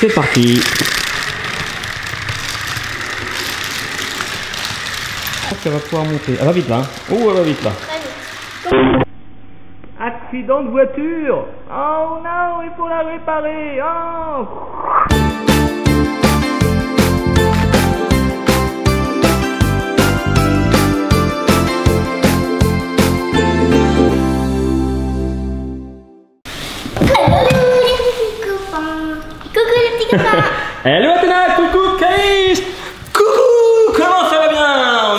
C'est parti. Ça va pouvoir monter. Elle va vite là. Hein. Oh, elle va vite là. Accident de voiture. Oh non, il faut la réparer. Oh. Hello Athéna, coucou Calice. Coucou, comment ça va bien?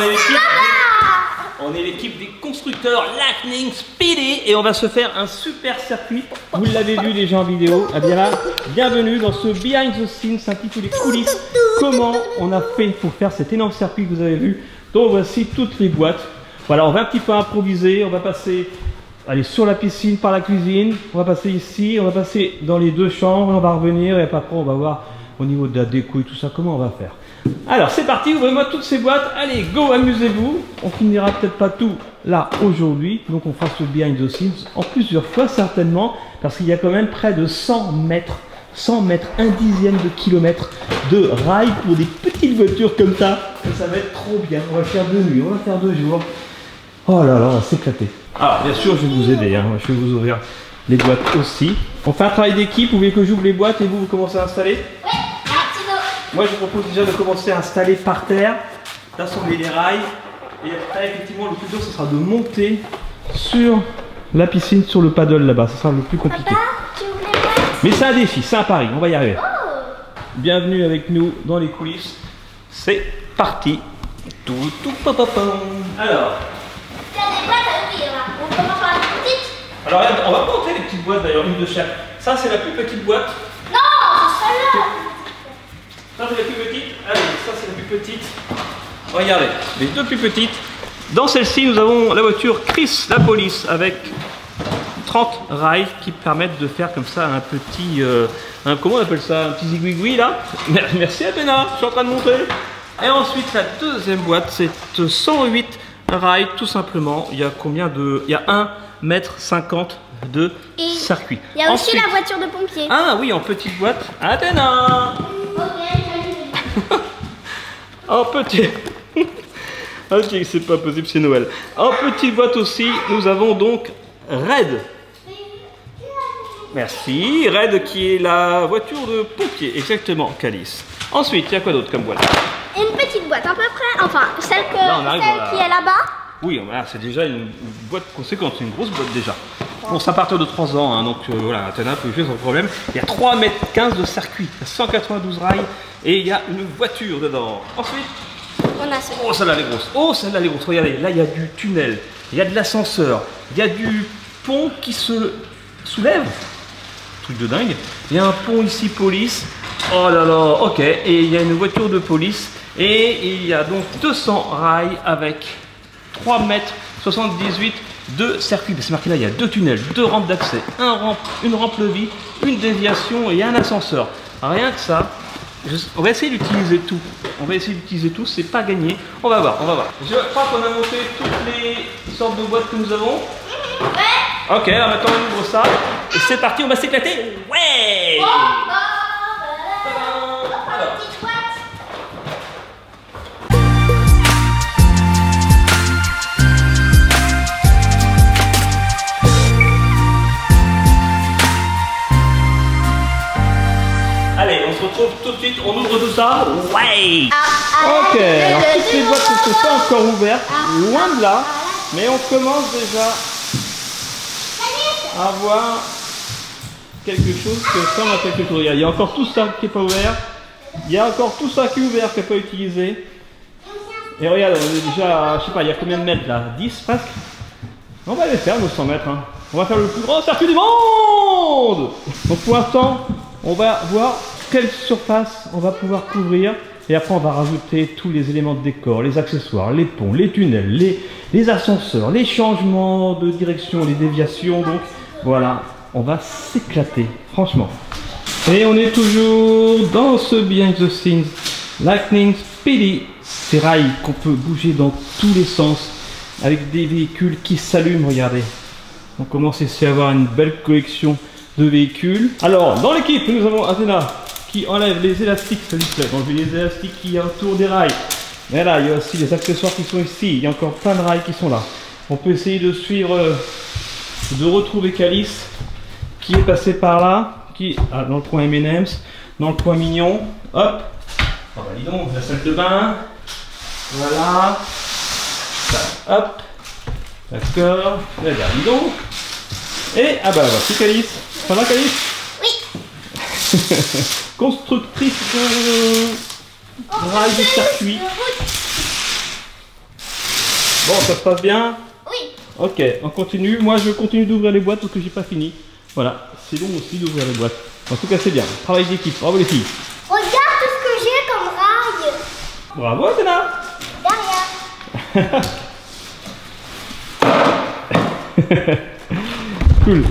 On est l'équipe des constructeurs Lightning Speedy et on va se faire un super circuit. Vous l'avez vu déjà en vidéo. Ah bien là, bienvenue dans ce Behind the Scenes, un petit peu les coulisses. Comment on a fait pour faire cet énorme circuit que vous avez vu. Donc voici toutes les boîtes. Voilà, on va un petit peu improviser, on va passer... Allez, sur la piscine, par la cuisine, on va passer ici, on va passer dans les deux chambres, on va revenir et après on va voir au niveau de la déco et tout ça, comment on va faire. Alors c'est parti, ouvrez-moi toutes ces boîtes, allez, go, amusez-vous. On finira peut-être pas tout là aujourd'hui, donc on fera ce Behind the Scenes en plusieurs fois certainement, parce qu'il y a quand même près de 100 mètres, un dixième de kilomètre de rails pour des petites voitures comme ça. Et ça va être trop bien, on va faire 2 nuits, on va faire 2 jours. Oh là là, on va s'éclater. Alors bien sûr je vais vous aider, hein. Je vais vous ouvrir les boîtes aussi. On fait un travail d'équipe, vous voulez que j'ouvre les boîtes et vous commencez à installer? Oui, moi je vous propose déjà de commencer à installer par terre, d'assembler les rails. Et après effectivement le plus dur ce sera de monter sur la piscine, sur le paddle là-bas, ce sera le plus compliqué. Papa, tu ouvres les boîtes? Mais c'est un défi, c'est un pari, on va y arriver. Oh. Bienvenue avec nous dans les coulisses, c'est parti. Tout, papa. Alors... Il y a des boîtes à ouvrir là. On commence par la plus petite. Alors regarde, on va monter les petites boîtes d'ailleurs, une de chaque. Ça c'est la plus petite boîte. Non, c'est celle-là. Ça c'est la plus petite. Allez, ça c'est la plus petite. Regardez, les deux plus petites. Dans celle-ci, nous avons la voiture Chris, la police, avec 30 rails qui permettent de faire comme ça un petit... comment on appelle ça? Un petit zigouigoui là. Merci Athéna, je suis en train de monter. Et ensuite la deuxième boîte, c'est 108 rails tout simplement. Il y a combien de... Il y a 1,50 m de circuit. Il y a ensuite, aussi la voiture de pompier. Ah oui, en petite boîte. Athéna. Ok, En petit... Ok, c'est pas possible, c'est Noël. En petite boîte aussi, nous avons donc Red. Merci, Red qui est la voiture de pompier, exactement, Calice. Ensuite, il y a quoi d'autre comme boîte? une petite boîte à peu près, enfin celle, que, Là, on arrive celle dans la... qui est là-bas. Oui, c'est déjà une boîte conséquente, c'est une grosse boîte déjà. Bon, c'est à partir de 3 ans, hein, donc voilà, Athéna peut y faire sans problème. Il y a 3,15 m de circuit, il y a 192 rails et il y a une voiture dedans. Ensuite, On a ce... oh celle-là elle est grosse, oh celle-là elle est grosse, regardez, là il y a du tunnel, il y a de l'ascenseur, il y a du pont qui se soulève, truc de dingue. Il y a un pont ici police, oh là là, ok, et il y a une voiture de police et il y a donc 200 rails avec 3,78 m de circuit. C'est marqué là, il y a 2 tunnels, 2 rampes d'accès, une rampe levis, une déviation et un ascenseur. Rien que ça. On va essayer d'utiliser tout. C'est pas gagné. On va voir, Je crois qu'on a monté toutes les sortes de boîtes que nous avons. Ouais. Ok, alors maintenant on ouvre ça. Et c'est parti, on va s'éclater. Ouais. Petite boîte. Allez, on se retrouve tout de suite, on ouvre tout ça. Ouais. Ok, allez, alors toutes les boîtes ne sont pas encore ouvertes, loin de là. Mais on commence déjà à voir quelque chose qui ressemble à quelque chose. Il y a encore tout ça qui n'est pas ouvert. Il y a encore tout ça qui est ouvert, qui n'est pas utilisé. Et regarde, on est déjà, je sais pas, il y a combien de mètres là? 10 presque? On va les faire, nos 100 mètres. Hein. On va faire le plus grand circuit du monde. Donc pour l'instant, on va voir quelle surface on va pouvoir couvrir. Et après, on va rajouter tous les éléments de décor, les accessoires, les ponts, les tunnels, les ascenseurs, les changements de direction, les déviations. Donc voilà, on va s'éclater, franchement. Et on est toujours dans ce Behind the Scenes Lightning Speedy. Ces rails qu'on peut bouger dans tous les sens avec des véhicules qui s'allument, regardez. On commence ici à avoir une belle collection de véhicules. Alors, dans l'équipe, nous avons Athéna qui enlève les élastiques, s'il vous plaît. Enlevez les élastiques qu'il y a autour des rails. Et là, il y a aussi les accessoires qui sont ici. Il y a encore plein de rails qui sont là. On peut essayer de suivre, de retrouver Calice qui est passé par là, dans le coin M&M's, dans le coin mignon. Hop. Oh bah dis donc, la salle de bain. Voilà. Ça, hop. D'accord. Là, dis donc. Et ah bah voici Calice. Ça va Calice? Oui. Constructrice de rails de circuit. Bon, ça se passe bien? Oui. Ok, on continue. Moi, je continue d'ouvrir les boîtes parce que j'ai pas fini. Voilà, c'est long aussi d'ouvrir les boîtes. En tout cas, c'est bien. Travail d'équipe. Bravo les filles. Regarde tout ce que j'ai comme rail. Bravo, Athéna. Derrière. Cool.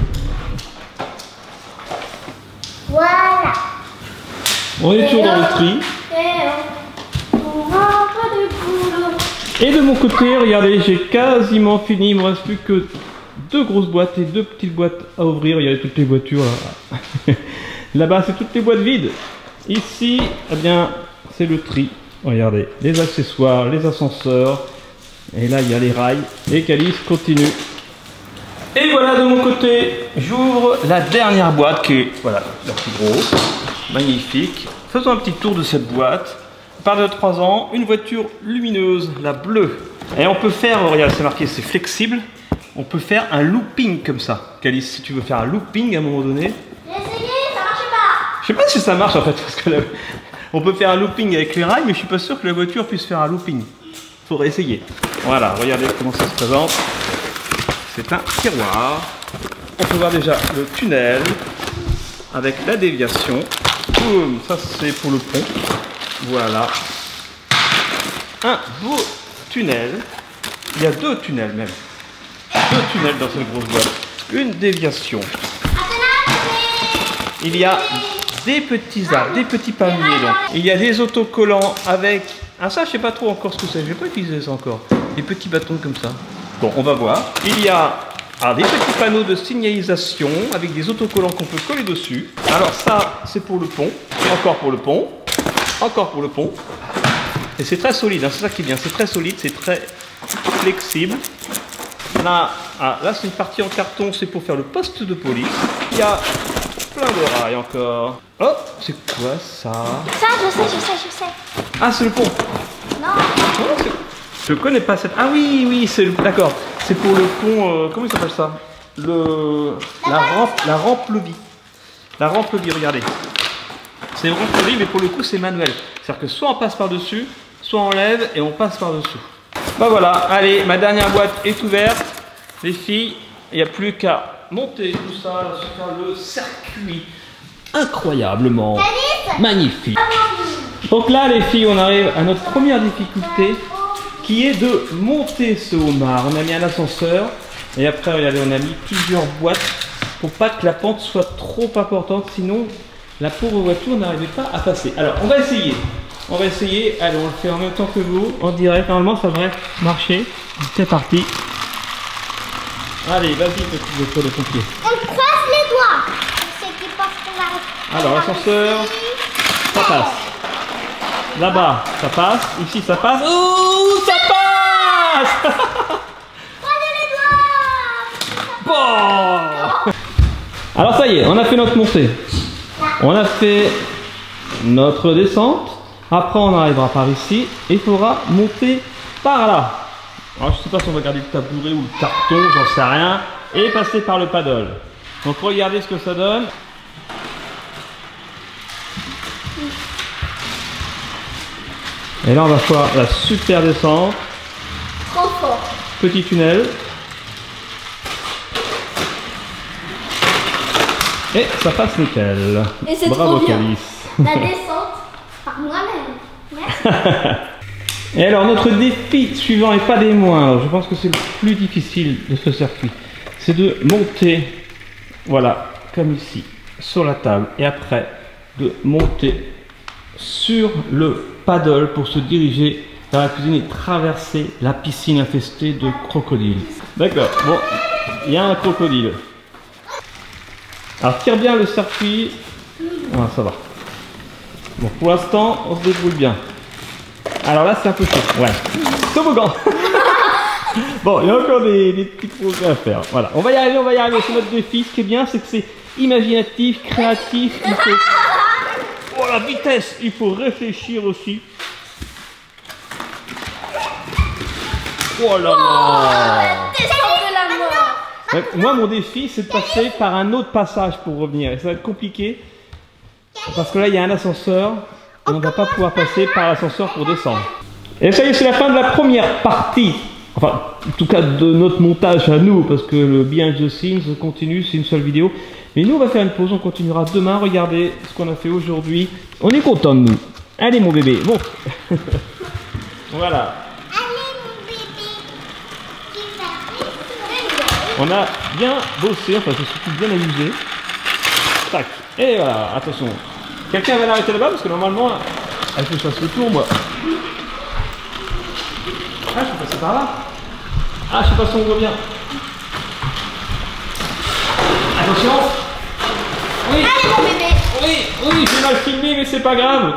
Voilà. On est toujours dans le tri. Et de mon côté, regardez, j'ai quasiment fini. Il me reste plus que 2 grosses boîtes et 2 petites boîtes à ouvrir. Regardez toutes les voitures là. Là-bas, c'est toutes les boîtes vides. Ici, eh bien, c'est le tri. Regardez, les accessoires, les ascenseurs. Et là, il y a les rails. Et Calice continue. Et voilà, de mon côté, j'ouvre la dernière boîte qui est, voilà, la plus grosse. Magnifique. Faisons un petit tour de cette boîte. Par de 3 ans, une voiture lumineuse, la bleue. Et on peut faire, regarde, c'est marqué, c'est flexible. On peut faire un looping comme ça. Calice, si tu veux faire un looping à un moment donné. J'ai essayé, ça marchait pas. Je sais pas si ça marche en fait, parce que on peut faire un looping avec les rails, mais je suis pas sûr que la voiture puisse faire un looping. Faudrait essayer. Voilà, regardez comment ça se présente. C'est un tiroir. On peut voir déjà le tunnel avec la déviation. Boum, ça c'est pour le pont. Voilà. Un beau tunnel. Il y a 2 tunnels même. 2 tunnels dans cette grosse boîte. Une déviation. Il y a des petits arbres, des petits palmiers. Donc. Il y a des autocollants avec... Ah ça je sais pas trop encore ce que c'est. Je vais pas utiliser ça encore. Des petits bâtons comme ça. Bon, on va voir. Il y a des petits panneaux de signalisation avec des autocollants qu'on peut coller dessus. Alors ça, c'est pour le pont. Encore pour le pont. Encore pour le pont. Et c'est très solide, hein, c'est ça qui est bien. C'est très solide, c'est très flexible. Là, là c'est une partie en carton, c'est pour faire le poste de police. Il y a plein de rails encore. Oh, c'est quoi ça? Ça, je sais. Ah, c'est le pont. Non. Oh, je connais pas cette... Ah oui, oui, c'est le... D'accord. C'est pour le pont... comment il s'appelle ça? La rampe levis. La rampe levis, regardez. C'est une rampe levis, mais pour le coup, c'est manuel. C'est-à-dire que soit on passe par-dessus, soit on lève et on passe par-dessous. Bah voilà, allez, ma dernière boîte est ouverte. Les filles, il n'y a plus qu'à monter tout ça, faire le circuit incroyablement magnifique. Donc là, les filles, on arrive à notre première difficulté, qui est de monter ce homard. On a mis un ascenseur et après, regardez, on a mis plusieurs boîtes pour pas que la pente soit trop importante, sinon la pauvre voiture n'arrivait pas à passer. Alors, on va essayer. On va essayer. Allez, on le fait en même temps que vous, en direct. Normalement, ça devrait marcher. C'est parti. Allez, vas-y, petite voiture de pompier. On croise les doigts. C'est qui pense qu'on va... Alors, l'ascenseur, ça passe. Là-bas, ça passe. Ici, ça passe. Ouh, ça passe. Croisez les doigts. Bon. Alors, ça y est, on a fait notre montée. On a fait notre descente. Après, on arrivera par ici. Et il faudra monter par là. Alors, je ne sais pas si on va garder le tabouret ou le carton, j'en sais rien. Et passer par le paddle. Donc, regardez ce que ça donne. Et là, on va faire la super descente. Trop fort. Petit tunnel. Et ça passe nickel. Et c'est bravo, trop bien. Calice. La descente par moi-même. Merci. Et alors, notre défi suivant, et pas des moindres, je pense que c'est le plus difficile de ce circuit, c'est de monter, voilà, comme ici, sur la table. Et après, de monter sur le paddle pour se diriger vers la cuisine et traverser la piscine infestée de crocodiles. D'accord, bon, il y a un crocodile. Alors, tire bien le circuit. Ah, ça va. Bon, pour l'instant, on se débrouille bien. Alors là, c'est un peu chaud. Ouais. Toboggan. Bon, il y a encore des petits progrès à faire. Voilà, on va y arriver, on va y arriver. C'est notre défi. Ce qui est bien, c'est que c'est imaginatif, créatif. Il faut... Oh la vitesse, il faut réfléchir aussi. Oh là là. Ouais, moi, mon défi, c'est de passer par un autre passage pour revenir. Et ça va être compliqué. Parce que là, il y a un ascenseur. Et on ne va pas pouvoir passer par l'ascenseur pour descendre. Et ça y est, c'est la fin de la première partie. Enfin, en tout cas, de notre montage à nous. Parce que le Behind the Scenes continue, c'est une seule vidéo. Mais nous, on va faire une pause. On continuera demain. Regardez ce qu'on a fait aujourd'hui. On est content de nous. Allez, mon bébé. Bon. Voilà. On a bien bossé, enfin c'est surtout bien amusé. Tac. Et voilà, attention. Quelqu'un va l'arrêter là-bas parce que normalement, il faut que je fasse le tour moi. Ah, je suis passé par là. Ah, je sais pas si on voit bien. Attention. Oui. Allez mon bébé. Oui, j'ai mal filmé mais c'est pas grave.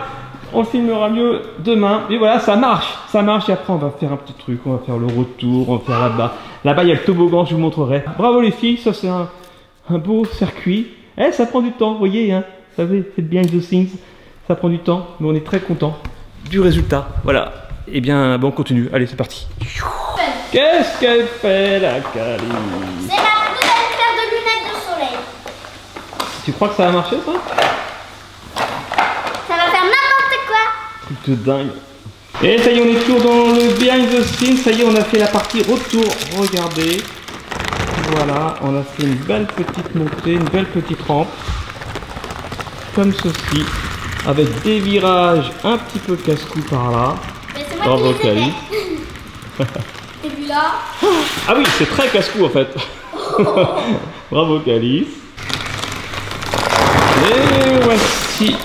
On le filmera mieux demain. Et voilà, ça marche. Ça marche. Et après, on va faire un petit truc. On va faire le retour. On va faire là-bas. Là-bas, il y a le toboggan. Je vous montrerai. Bravo les filles. Ça, c'est un beau circuit. Eh, ça prend du temps. Vous voyez, hein. Vous savez, c'est behind the scenes. Ça prend du temps. Mais on est très content du résultat. Voilà. Eh bien, bon, on continue. Allez, c'est parti. Qu'est-ce qu'elle fait, la Cali? C'est ma nouvelle paire de lunettes de soleil. Tu crois que ça va marcher, ça? Ça va faire n'importe quoi. Truc de dingue. Et ça y est, on est toujours dans le behind the scenes. Ça y est, on a fait la partie retour. Regardez. Voilà, on a fait une belle petite montée, une belle petite rampe. Comme ceci. Avec des virages un petit peu casse-cou par là. Mais c'est moi qui les ai fait. Et puis là. Ah oui, c'est très casse-cou en fait. Bravo Calice. Et voici.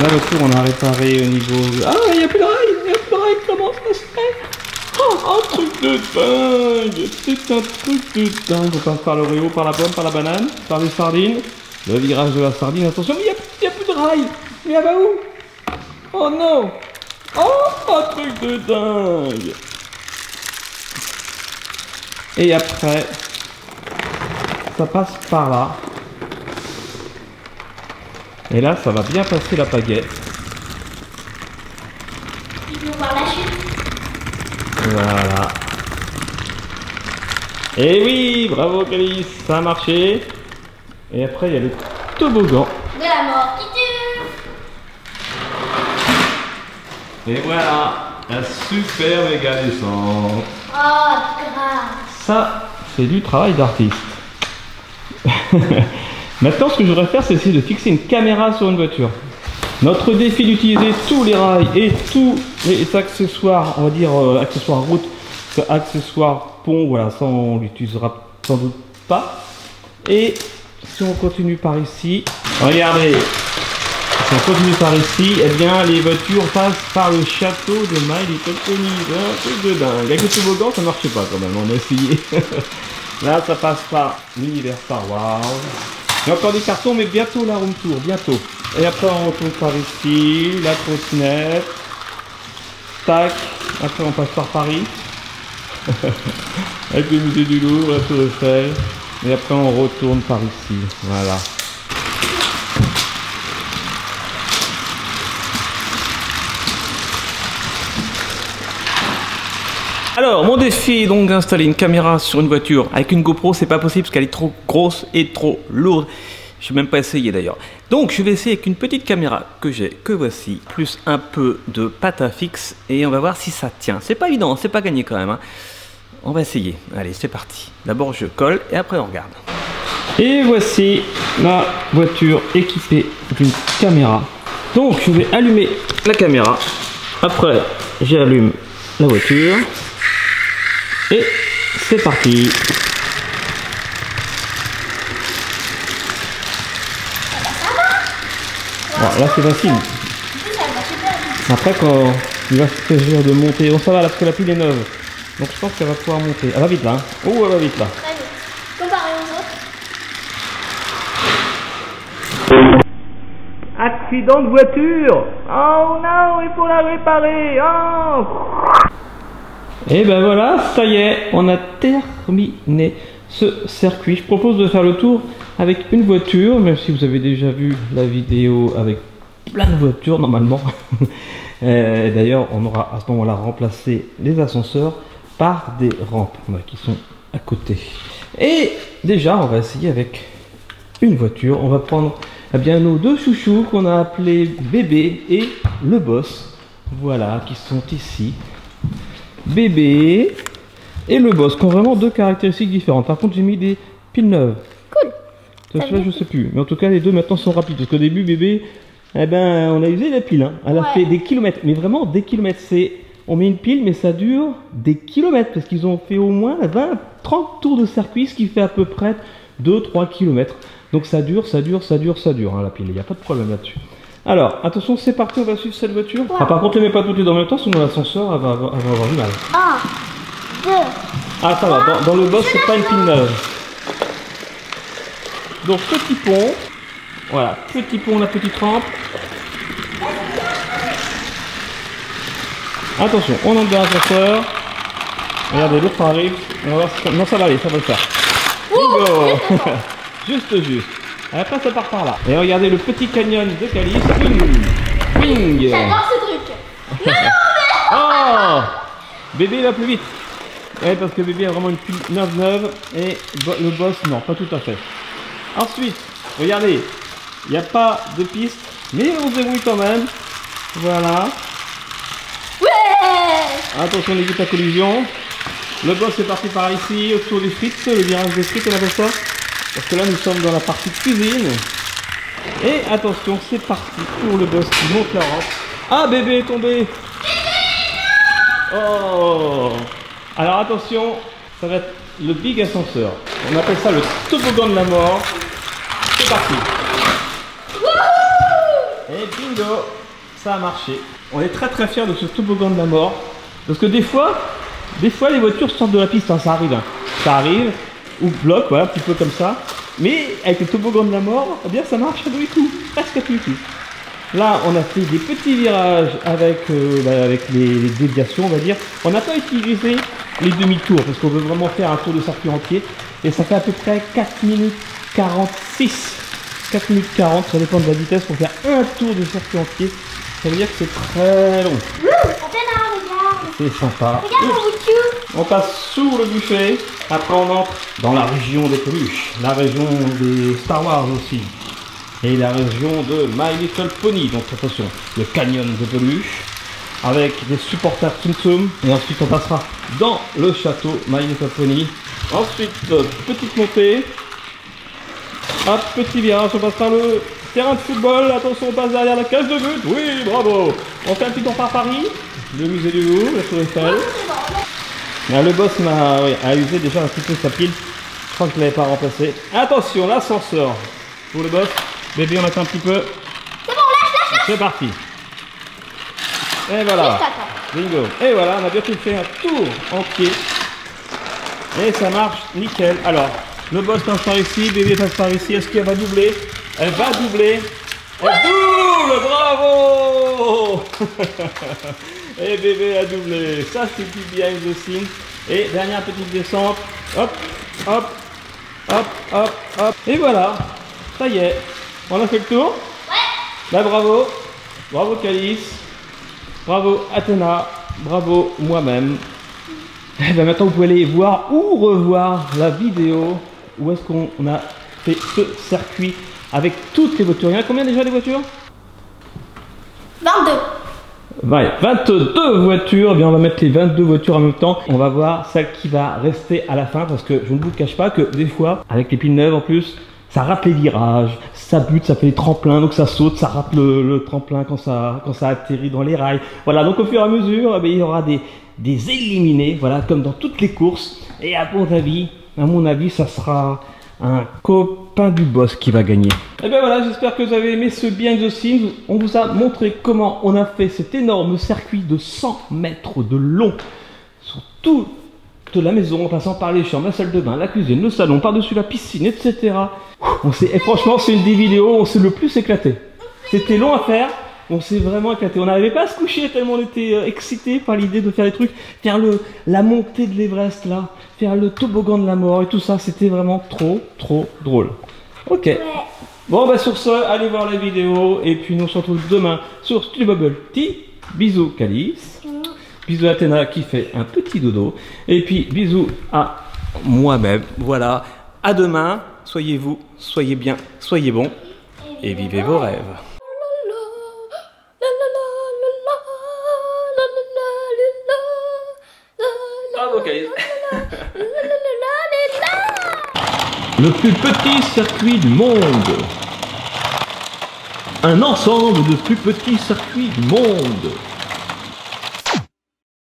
La voiture, on a réparé au niveau... Ah, il n'y a plus de rail. Il n'y a plus de rail. Comment ça se fait? Oh, un truc de dingue. C'est un truc de dingue. On passe par l'Oreo, par la pomme, par la banane, par les sardines. Le virage de la sardine. Attention, mais il n'y a plus de rail. Mais elle va où? Oh non. Oh, un truc de dingue. Et après, ça passe par là. Et là, ça va bien passer la pagaie. Il faut voir la chute. Voilà. Et oui, bravo Calice, ça a marché. Et après, il y a le toboggan. De la mort qui tue. Et voilà, la super méga descente. Oh, grave. Ça, c'est du travail d'artiste. Maintenant, ce que je voudrais faire, c'est essayer de fixer une caméra sur une voiture. Notre défi d'utiliser tous les rails et tous les accessoires, on va dire accessoires route, accessoires pont, voilà, ça on l'utilisera sans doute pas. Et si on continue par ici, regardez, si on continue par ici, eh bien les voitures passent par le château de My Little Pony. Un truc de dingue. Avec le toboggan, ça marchait pas quand même, on a essayé. Là, ça passe par l'univers Star Wars. Il y a encore des cartons, mais bientôt la room tour, bientôt. Et après, on retourne par ici, la trottinette. Tac. Après, on passe par Paris. Avec le musée du Louvre, la Tour Eiffel. Et après, on retourne par ici. Voilà. Alors, mon défi est donc d'installer une caméra sur une voiture. Avec une GoPro, c'est pas possible parce qu'elle est trop grosse et trop lourde. Je n'ai même pas essayé d'ailleurs. Donc, je vais essayer avec une petite caméra que j'ai, que voici, plus un peu de pâte à fixe et on va voir si ça tient. C'est pas évident, c'est pas gagné quand même, hein. On va essayer. Allez, c'est parti. D'abord, je colle et après, on regarde. Et voici la voiture équipée d'une caméra. Donc, je vais allumer la caméra. Après, j'allume la voiture. Et c'est parti. Bon, là c'est facile. Après quand il va s'agir de monter, bon ça va là parce que la pile est neuve. Donc je pense qu'elle va pouvoir monter. Elle va vite là. Hein. Oh elle va vite là. Comparé aux autres. Action. accident de voiture. Oh non, il faut la réparer. Oh. Et ben voilà, ça y est, on a terminé ce circuit. Je propose de faire le tour avec une voiture, même si vous avez déjà vu la vidéo avec plein de voitures normalement. D'ailleurs, on aura à ce moment-là remplacé les ascenseurs par des rampes qui sont à côté. Et déjà, on va essayer avec une voiture. On va prendre bien nos deux chouchous qu'on a appelés Bébé et le boss. Voilà, qui sont ici. Bébé et le boss, qui ont vraiment deux caractéristiques différentes. Par contre, j'ai mis des piles neuves. Cool. Ça, je sais plus. Mais en tout cas, les deux maintenant sont rapides. Parce qu'au début, Bébé, eh ben, on a usé la pile. Hein. Elle a fait des kilomètres. Mais vraiment, des kilomètres. On met une pile, mais ça dure des kilomètres. Parce qu'ils ont fait au moins 20-30 tours de circuit, ce qui fait à peu près 2-3 kilomètres. Donc ça dure, hein, la pile. Il n'y a pas de problème là-dessus. Alors, attention, c'est parti, on va suivre cette voiture. Ouais. Ah, par contre, ne mets pas toutes les deux en même temps, sinon l'ascenseur va avoir du mal. 1, 2. Ah, ça va, dans le boss, c'est pas une pile neuve. Donc, petit pont. Voilà, petit pont, la petite rampe. Attention, on entre dans l'ascenseur. Regardez, l'autre arrive. On va voir. Non, ça va aller, ça va le faire. Bingo. Juste. Après, ça part par là. Et regardez le petit canyon de Calice. Wing. J'adore ce truc. Non, mais... Oh, Bébé va plus vite. Ouais, parce que Bébé a vraiment une pile neuve et le boss, non, pas tout à fait. Ensuite, regardez, il n'y a pas de piste, mais on se débrouille quand même. Voilà. Ouais. Attention, l'équipe à collision. Le boss est parti par ici, autour des frites, le virage des frites, on appelle ça. Parce que là, nous sommes dans la partie cuisine. Et attention, c'est parti pour le boss qui monte la rampe. Ah, Bébé est tombé. Oh. Alors attention, ça va être le big ascenseur. On appelle ça le toboggan de la mort. C'est parti. Et bingo, ça a marché. On est très fiers de ce toboggan de la mort. Parce que des fois les voitures sortent de la piste, hein, ça arrive. Hein. Ça arrive, ou bloque, voilà, un petit peu comme ça. Mais avec le toboggan de la mort, eh bien ça marche à tous les coups, presque à tous les coups. Là, on a fait des petits virages avec les déviations, on va dire. On n'a pas utilisé les demi-tours parce qu'on veut vraiment faire un tour de circuit entier. Et ça fait à peu près 4 minutes 46. 4 minutes 40, ça dépend de la vitesse pour faire un tour de circuit entier. Ça veut dire que c'est très long. Regarde. C'est sympa. Regarde mon bout. On passe sous le buffet. Après, on entre dans la région des peluches, la région des Star Wars aussi. Et la région de My Little Pony, donc attention, le canyon de peluche, avec des supporters Tsum Tsum. Et ensuite on passera dans le château My Little Pony. Ensuite, petite montée. Hop, petit virage, on passe par le terrain de football. Attention, on passe derrière la cage de but. Oui, bravo. On fait un petit tour par Paris, le musée du Louvre, la Tour Eiffel. Le boss a usé déjà un petit peu sa pile. Je crois que je ne l'avais pas remplacé. Attention, l'ascenseur pour le boss. Bébé, on attend un petit peu. C'est bon, lâche. C'est parti. Et voilà. Bingo. Et voilà, on a bien pu faire un tour entier. Et ça marche nickel. Alors, le boss passe par ici, Bébé passe par ici. Est-ce qu'elle va doubler? Elle va doubler. Elle double, bravo. Et Bébé a doublé. Ça, c'est du behind the scenes. Et dernière petite descente. Hop, hop, hop, hop, hop. Et voilà. Ça y est. On a fait le tour? Ouais. Là, bravo. Bravo Calice. Bravo Athéna. Bravo moi-même. Et bien maintenant, vous pouvez aller voir ou revoir la vidéo où est-ce qu'on a fait ce circuit avec toutes les voitures. Il y en a combien déjà des voitures? 22. Ouais, 22 voitures. Eh bien, on va mettre les 22 voitures en même temps. On va voir celle qui va rester à la fin parce que je ne vous cache pas que des fois, avec les piles neuves en plus, ça rate les virages, ça bute, ça fait les tremplins, donc ça saute, ça rate le tremplin quand ça atterrit dans les rails. Voilà, donc au fur et à mesure, il y aura des éliminés, voilà, comme dans toutes les courses. Et à mon avis, ça sera un copain du boss qui va gagner. Et bien voilà, j'espère que vous avez aimé ce Behind the Scenes. On vous a montré comment on a fait cet énorme circuit de 100 mètres de long sur tout de la maison, en passant par les chambres, la salle de bain, la cuisine, le salon, par-dessus la piscine, etc. Et franchement, c'est une des vidéos où on s'est le plus éclaté. C'était long à faire. On s'est vraiment éclaté. On n'arrivait pas à se coucher tellement on était excités par l'idée de faire des trucs. Faire la montée de l'Everest là. Faire le toboggan de la mort et tout ça. C'était vraiment trop drôle. Ok. Ouais. Bon bah sur ce, allez voir la vidéo. Et puis nous on se retrouve demain sur Studio Bubble Tea. Bisous Calice. Bisous à Athéna qui fait un petit dodo. Et puis bisous à moi-même. Voilà. À demain. Soyez vous, soyez bien, soyez bons. Et vivez vos rêves. Bravo Calice. Le plus petit circuit du monde. Un ensemble de plus petits circuits du monde.